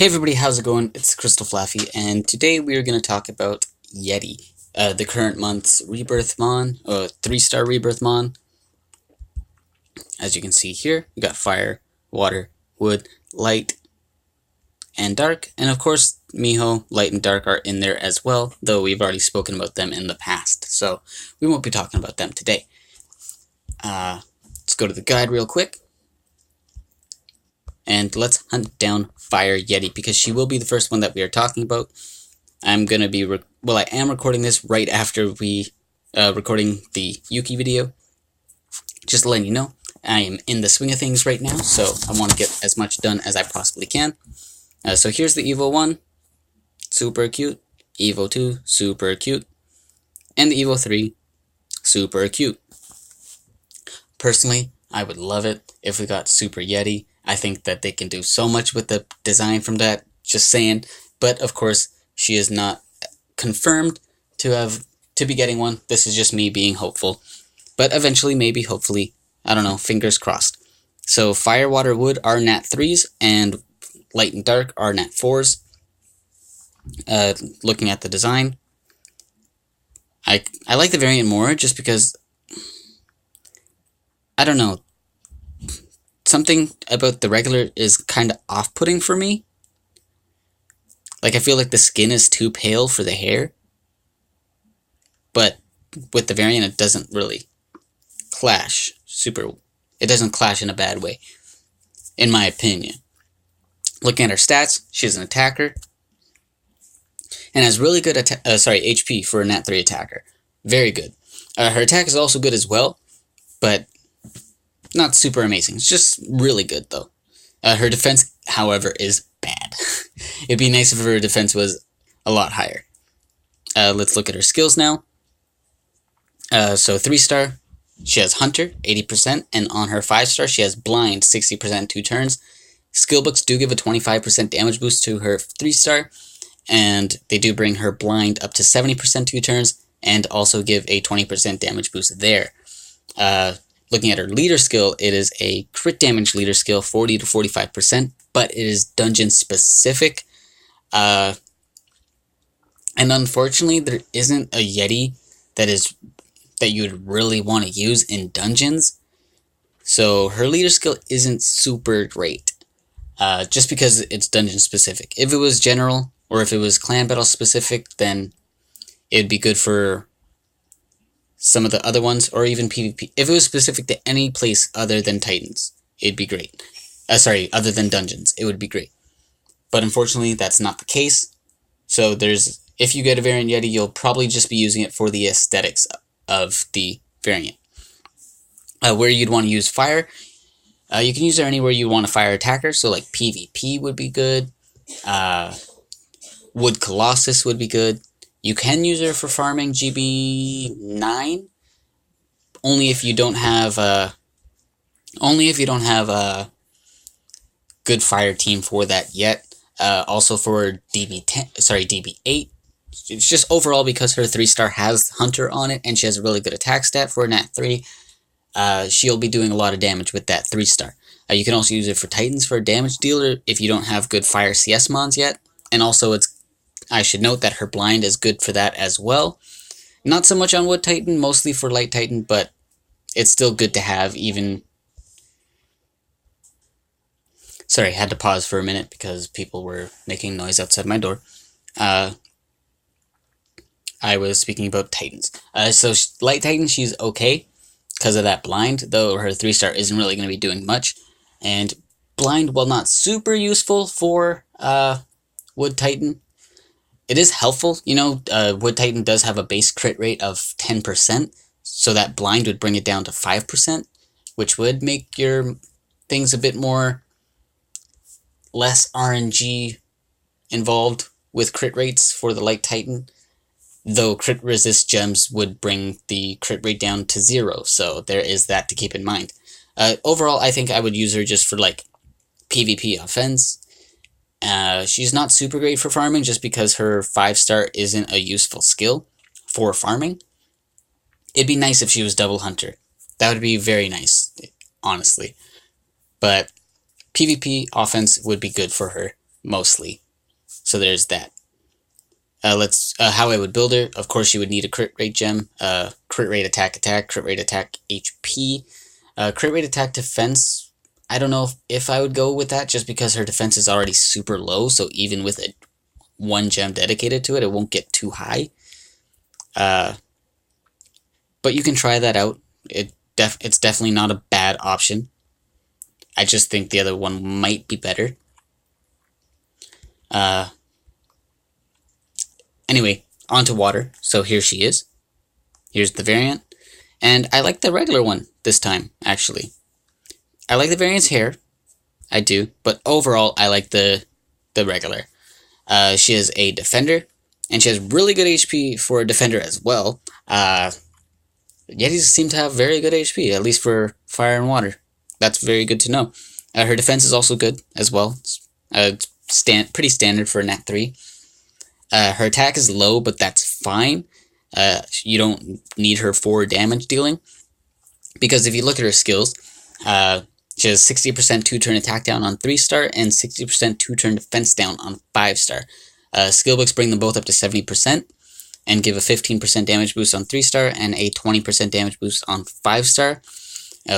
Hey everybody, how's it going? It's Crystal Flaffy, and today we are going to talk about Yeti, the current month's rebirth mon, 3-star rebirth mon. As you can see here, we got fire, water, wood, light, and dark, and of course, Miho, light and dark are in there as well, though we've already spoken about them in the past, so we won't be talking about them today. Let's go to the guide real quick. And let's hunt down Fire Yeti, because she will be the first one that we are talking about. I'm going to be, I am recording this right after we, recording the Yuki video. Just to let you know, I am in the swing of things right now, so I want to get as much done as I possibly can. So here's the Evo 1, super cute. Evo 2, super cute. And the Evo 3, super cute. Personally, I would love it if we got Super Yeti. I think that they can do so much with the design from that, just saying. But of course, she is not confirmed to be getting one. This is just me being hopeful. But eventually, maybe, hopefully, I don't know, fingers crossed. So fire, water, wood are nat 3s, and light and dark are nat 4s. Looking at the design, I like the variant more just because, I don't know, something about the regular is kind of off-putting for me. Like, I feel like the skin is too pale for the hair. But with the variant, it doesn't really clash it doesn't clash in a bad way, in my opinion. Looking at her stats, she's an attacker. And has really good HP for a nat 3 attacker. Very good. Her attack is also good as well, but not super amazing. It's just really good, though. Her defense, however, is bad. It'd be nice if her defense was a lot higher. Let's look at her skills now. So 3-star, she has Hunter, 80%, and on her 5-star, she has Blind, 60% 2 turns. Skill books do give a 25% damage boost to her 3-star, and they do bring her Blind up to 70% 2 turns, and also give a 20% damage boost there. Looking at her leader skill, it is a crit damage leader skill, 40 to 45%, but it is dungeon specific. And unfortunately, there isn't a Yeti that you would really want to use in dungeons. So her leader skill isn't super great, just because it's dungeon specific. If it was general, or if it was clan battle specific, then it'd be good for some of the other ones, or even PvP. If it was specific to any place other than Titans, it'd be great. Other than dungeons, it would be great. But unfortunately, that's not the case. So if you get a variant Yeti, you'll probably just be using it for the aesthetics of the variant. Where you'd want to use fire, you can use her anywhere you want a fire attacker, so like PvP would be good. Wood Colossus would be good. You can use her for farming GB9, only if you don't have a good fire team for that yet. Also for DB8. It's just overall because her 3-star has Hunter on it, and she has a really good attack stat for nat 3. She'll be doing a lot of damage with that 3-star. You can also use it for Titans for a damage dealer if you don't have good fire CS mons yet, and also I should note that her Blind is good for that as well. Not so much on Wood Titan, mostly for Light Titan, but it's still good to have even... Sorry, I had to pause for a minute because people were making noise outside my door. I was speaking about Titans. So Light Titan, she's okay because of that Blind, though her 3-star isn't really going to be doing much. And Blind, while not super useful for Wood Titan, it is helpful. You know, Wood Titan does have a base crit rate of 10%, so that Blind would bring it down to 5%, which would make your things a bit less RNG involved with crit rates for the Light Titan, though crit resist gems would bring the crit rate down to 0, so there is that to keep in mind. Overall, I think I would use her just for, like, PvP offense. She's not super great for farming just because her 5-star isn't a useful skill for farming. It'd be nice if she was double Hunter. That would be very nice, honestly. But PvP offense would be good for her. mostly. So there's that. Let's how I would build her. Of course, you would need a crit rate gem, crit rate attack, crit rate attack HP, crit rate attack defense. I don't know if I would go with that, just because her defense is already super low. So even with a one gem dedicated to it, it won't get too high. But you can try that out. It's definitely not a bad option. I just think the other one might be better. Anyway, on to water. So here she is. Here's the variant. And I like the regular one this time, actually. I like the variant's hair. I do. But overall, I like the regular. She is a defender. And she has really good HP for a defender as well. Yetis seem to have very good HP, at least for fire and water. That's very good to know. Her defense is also good as well. It's pretty standard for a Nat 3. Her attack is low, but that's fine. You don't need her for damage dealing. Because if you look at her skills, she has 60% 2-turn attack down on 3-star and 60% 2-turn defense down on 5-star. Skill books bring them both up to 70% and give a 15% damage boost on 3-star and a 20% damage boost on 5-star.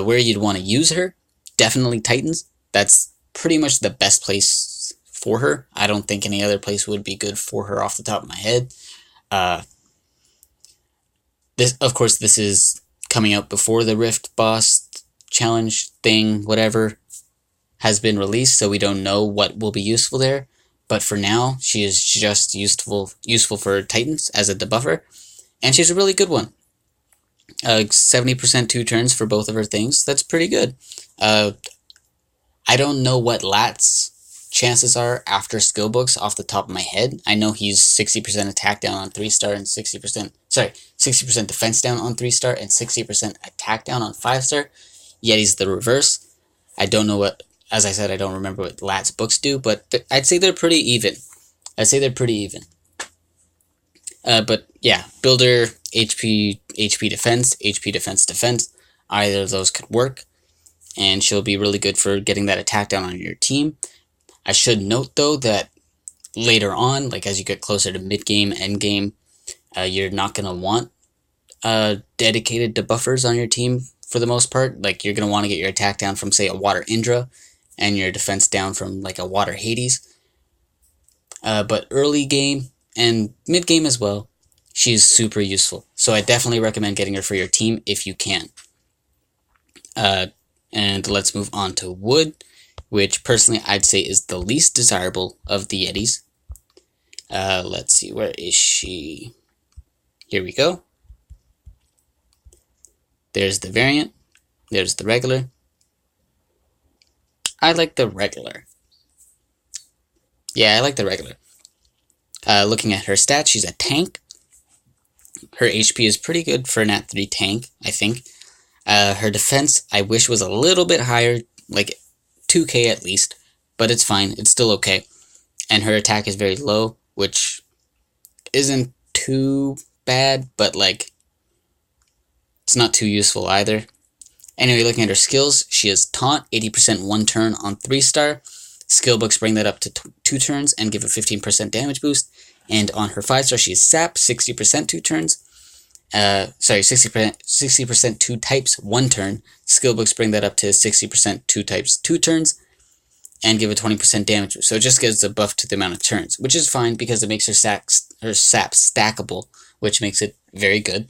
Where you'd want to use her, definitely Titans. That's pretty much the best place for her. I don't think any other place would be good for her off the top of my head. This is coming out before the Rift boss challenge thing, whatever, has been released, so we don't know what will be useful there. But for now, she is just useful for Titans as a debuffer, and she's a really good one. 70% 2 turns for both of her things. That's pretty good. I don't know what Lat's chances are after skill books off the top of my head. I know he's 60% attack down on 3-star and 60% defense down on 3-star and 60% attack down on 5-star. Yeti's the reverse. I don't know what, as I said, I don't remember what Lat's books do, but I'd say they're pretty even. But yeah, builder, HP defense, HP defense. Either of those could work, and she'll be really good for getting that attack down on your team. I should note, though, that later on, like as you get closer to mid-game, end-game, you're not going to want dedicated debuffers on your team for the most part. Like, you're going to want to get your attack down from, say, a Water Indra, and your defense down from, like, a Water Hades. But early game, and mid-game as well, she's super useful. So I definitely recommend getting her for your team if you can. And let's move on to wood, which personally I'd say is the least desirable of the Yetis. Let's see, where is she? Here we go. There's the variant. There's the regular. I like the regular. Yeah, I like the regular. Looking at her stats, she's a tank. Her HP is pretty good for a Nat 3 tank, I think. Her defense, I wish was a little bit higher, like 2k at least, but it's fine. It's still okay. And her attack is very low, which isn't too bad, but like, it's not too useful either. Anyway, looking at her skills, she has Taunt, 80% 1 turn on 3-star. Skill books bring that up to 2 turns and give a 15% damage boost. And on her 5-star, she has Sap, 60% 2 turns. 60% 2 types 1 turn. Skill books bring that up to 60% 2 types 2 turns. And give a 20% damage boost. So it just gives a buff to the amount of turns, which is fine because it makes her Sap stackable, which makes it very good.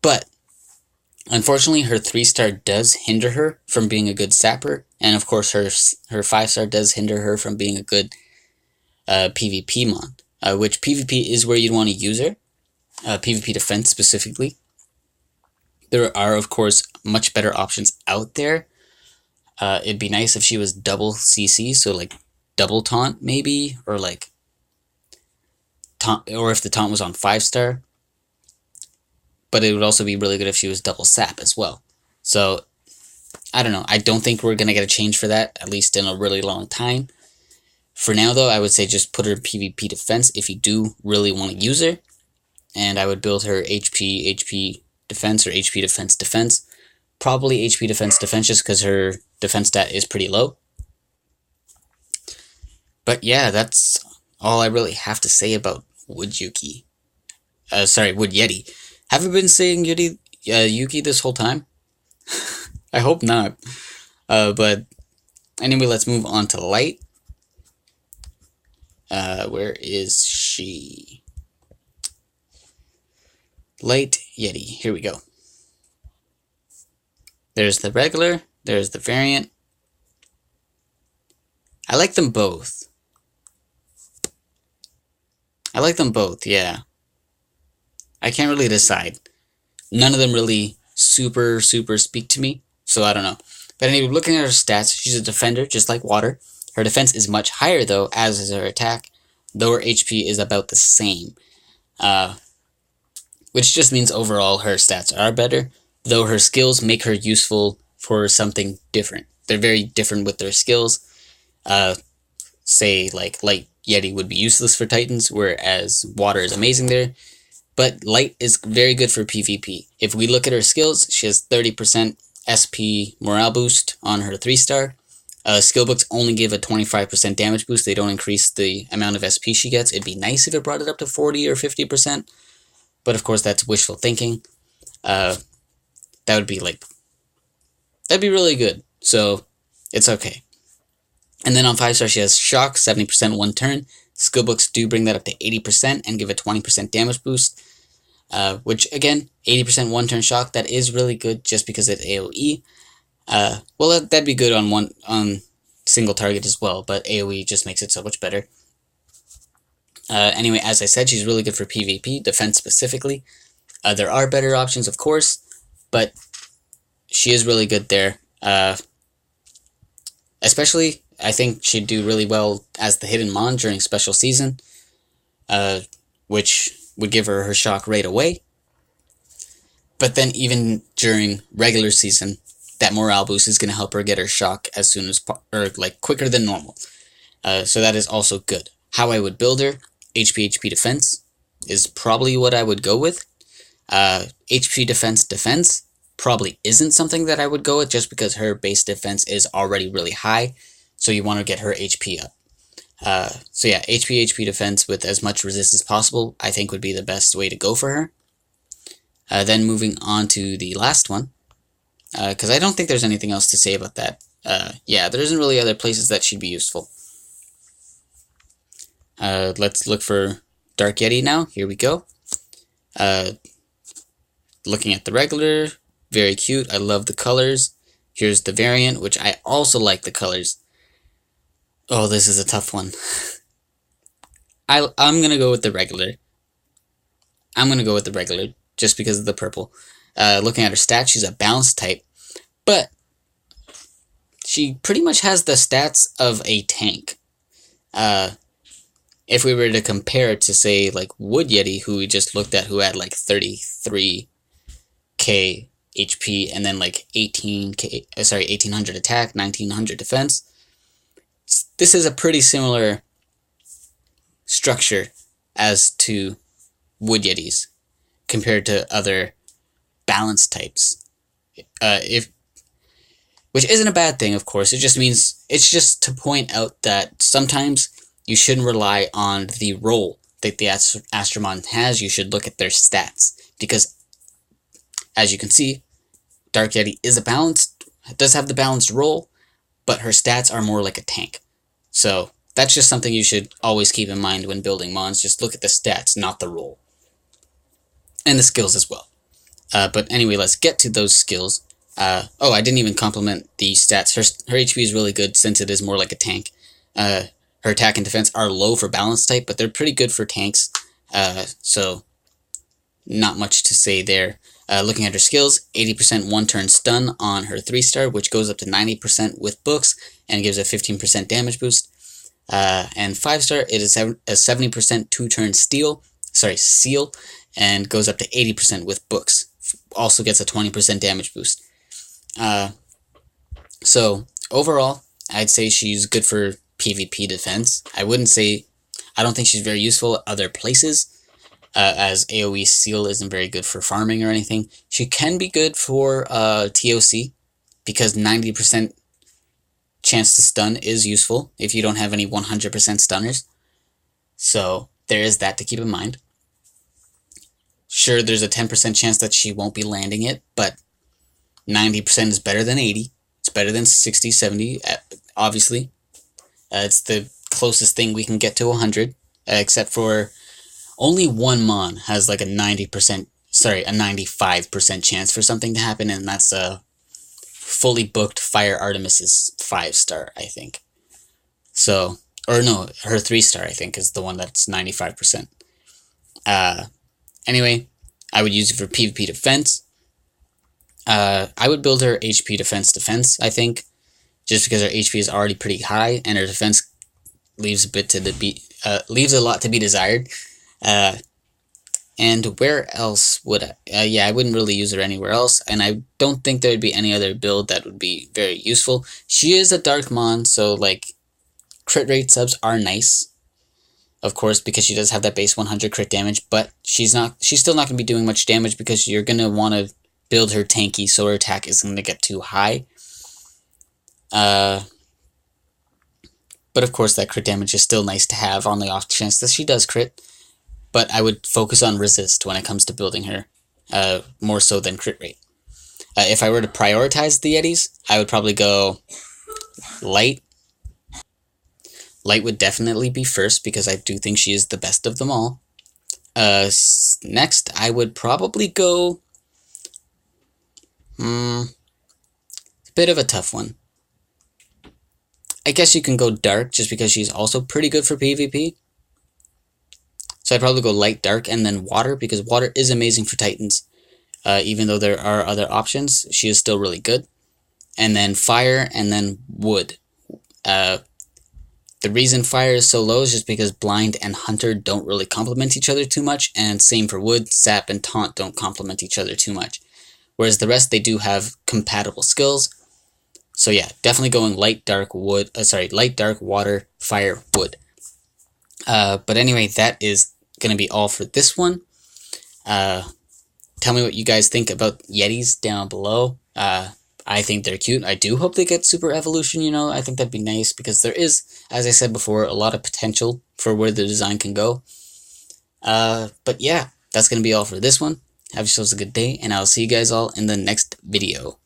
But unfortunately, her 3-star does hinder her from being a good sapper, and of course her 5-star does hinder her from being a good PvP mon, which PvP is where you'd want to use her, PvP defense specifically. There are, of course, much better options out there. It'd be nice if she was double CC, so like double taunt maybe, or like taunt, or if the taunt was on 5-star. But it would also be really good if she was double sap as well. So, I don't know. I don't think we're going to get a change for that, at least in a really long time. For now, though, I would say just put her in PvP defense if you do really want to use her. And I would build her HP defense, or HP defense. Probably HP defense just because her defense stat is pretty low. But yeah, that's all I really have to say about Wood Yuki. Wood Yeti. Have you been saying Yuki this whole time? I hope not. But anyway, let's move on to Light. Where is she? Light Yeti. Here we go. There's the regular. There's the variant. I like them both. Yeah. I can't really decide. None of them really super speak to me, so I don't know. But anyway, looking at her stats, she's a defender, just like water. Her defense is much higher, though, as is her attack, though her HP is about the same. Which just means overall her stats are better, though her skills make her useful for something different. They're very different with their skills. Say, like, Light Yeti would be useless for Titans, whereas Water is amazing there. But Light is very good for PvP. If we look at her skills, she has 30% SP morale boost on her 3-star. Skill books only give a 25% damage boost. They don't increase the amount of SP she gets. It'd be nice if it brought it up to 40 or 50%. But of course, that's wishful thinking. That would be that'd be really good. So, it's okay. And then on 5-star, she has Shock, 70% one turn. Skill books do bring that up to 80% and give a 20% damage boost. Which, again, 80% one-turn shock, that is really good just because it's AoE. Well, that'd be good on single target as well, but AoE just makes it so much better. Anyway, as I said, she's really good for PvP, defense specifically. There are better options, of course, but she is really good there. Especially, I think she'd do really well as the hidden mon during special season, which would give her shock right away. But then even during regular season, that morale boost is going to help her get her shock as soon as, quicker than normal. So that is also good. How I would build her, HP defense is probably what I would go with. HP defense probably isn't something that I would go with just because her base defense is already really high. So you want to get her HP up. So yeah, HP defense with as much resist as possible, I think would be the best way to go for her. Then moving on to the last one, because I don't think there's anything else to say about that. Yeah, there isn't really other places that she'd be useful. Let's look for Dark Yeti now. Here we go. Looking at the regular, very cute. I love the colors. Here's the variant, which I also like the colors. Oh, this is a tough one. I'm going to go with the regular. Just because of the purple. Looking at her stats, she's a balanced type. But she pretty much has the stats of a tank. If we were to compare it to, say, like Wood Yeti, who we just looked at, who had like 33k HP and then like 1800 attack, 1900 defense. This is a pretty similar structure as to Wood Yetis compared to other balanced types. Which isn't a bad thing, of course. It just means, it's just to point out that sometimes you shouldn't rely on the role that the Astromon has. You should look at their stats. Because, as you can see, Dark Yeti does have the balanced role, but her stats are more like a tank. So, that's just something you should always keep in mind when building mons. Just look at the stats, not the role. And the skills as well. But anyway, let's get to those skills. I didn't even compliment the stats. Her HP is really good since it is more like a tank. Her attack and defense are low for balanced type, but they're pretty good for tanks. So, not much to say there. Looking at her skills, 80% one-turn stun on her 3-star, which goes up to 90% with books, and gives a 15% damage boost. And 5-star, it is a 70% 2-turn seal, and goes up to 80% with books. Also gets a 20% damage boost. So, overall, I'd say she's good for PvP defense. I don't think she's very useful at other places, as AoE seal isn't very good for farming or anything. She can be good for TOC, because 90% chance to stun is useful if you don't have any 100% stunners. So there is that to keep in mind. Sure, there's a 10% chance that she won't be landing it, but 90% is better than 80. It's better than 60, 70, obviously. It's the closest thing we can get to 100, except for only one mon has like a 95% chance for something to happen, and that's a fully booked Fire Artemis's 5-star, I think. So, or no, her 3-star, I think, is the one that's 95%. Anyway, I would use it for PvP defense. I would build her HP defense, I think, just because her HP is already pretty high, and her defense leaves a lot to be desired. And where else would I? Yeah, I wouldn't really use her anywhere else, and I don't think there would be any other build that would be very useful. She is a Dark Mon, so like crit rate subs are nice, of course, because she does have that base 100 crit damage, but she's still not going to be doing much damage because you're going to want to build her tanky so her attack isn't going to get too high. But of course that crit damage is still nice to have on the off chance that she does crit. But I would focus on resist when it comes to building her, more so than crit rate. If I were to prioritize the Yetis, I would probably go light. Light would definitely be first because I do think she is the best of them all. Next, I would probably go... a bit of a tough one. I guess you can go dark just because she's also pretty good for PvP. So I'd probably go light, dark, and then water, because water is amazing for Titans. Even though there are other options, she is still really good. And then fire, and then wood. The reason fire is so low is just because blind and hunter don't really complement each other too much, and same for wood, sap, and taunt don't complement each other too much. Whereas the rest, they do have compatible skills. So yeah, definitely going light, dark, wood. Light, dark, water, fire, wood. But anyway, that is going to be all for this one. Tell me what you guys think about Yetis down below. I think they're cute. I do hope they get super evolution, I think that'd be nice because there is, as I said before, a lot of potential for where the design can go. But yeah, that's going to be all for this one. Have yourselves a good day, and I'll see you guys all in the next video.